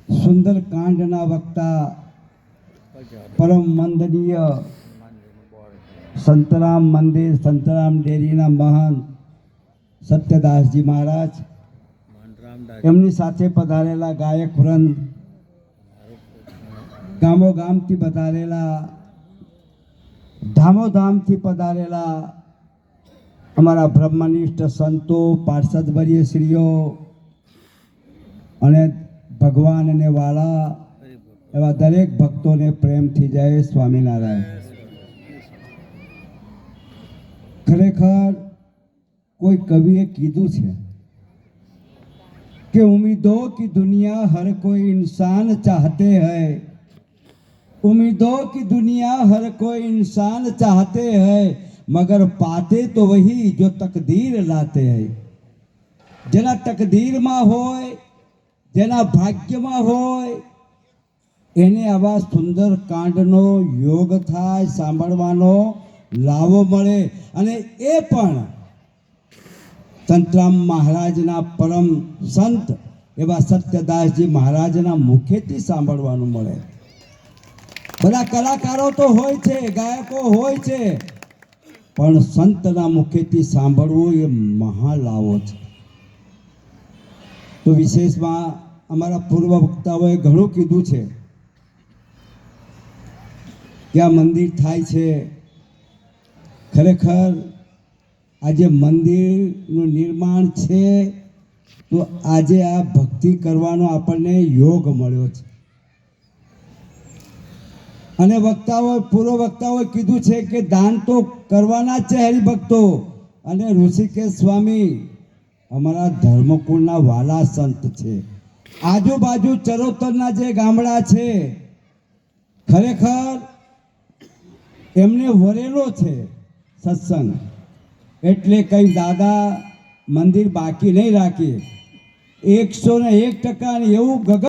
સુંદરકાંડના વક્તા પરમ વંદનીય સંતરામ મંદિર સંતરામ ડેરીના મહાન સત્યદાસજી મહારાજ, એમની સાથે પધારેલા ગાયક વૃંદ, ગામો ગામથી પધારેલા, ધામો ધામથી પધારેલા અમારા બ્રહ્મનિષ્ઠ સંતો, પાર્ષદવર્ય શ્રીઓ અને ભગવાનને વાળા એવા દરેક ભક્તોને પ્રેમથી જય સ્વામિનારાયણ. ખરેખર કોઈ કવિએ કીધું છે कि उम्मीदों की दुनिया हर कोई इंसान चाहते हैं, उम्मीदों की दुनिया हर कोई इंसान चाहते हैं, मगर पाते तो वही जो तकदीर लाते हैं. जेना तकदीરમાં હોય, જેના ભાગ્યમાં હોય એને આવા સુંદર કાંડનો યોગ થાય, સાંભળવાનો લાવો મળે. અને એ પણ સંતરામ મહારાજના પરમ સંત એવા સત્યદાસજી મહારાજના મુખેથી સાંભળવાનું મળે. બધા કલાકારો તો હોય છે, ગાયકો હોય છે, પણ સંતના મુખેથી સાંભળવું એ મહાલાવો છે. તો વિશેષમાં અમારા પૂર્વ વક્તાઓએ ઘણું કીધું છે કે આ મંદિર થાય છે. ખરેખર આજે મંદિરનું નિર્માણ છે તો આજે આ ભક્તિ કરવાનો આપણને યોગ મળ્યો છે. અને વક્તાઓ, પૂર્વ વક્તાઓએ કીધું છે કે દાન તો કરવાના જ છે હરિભક્તો. અને ઋષિકેશ સ્વામી અમારા ધર્મકુળના વાલા સંત છે. આજુબાજુ ચરોતરના જે ગામડા છે ખરેખર એમને વરેલો છે સત્સંગ, એટલે કઈ દાદા મંદિર બાકી નહીં રાખીએ. 101% એવું ગગન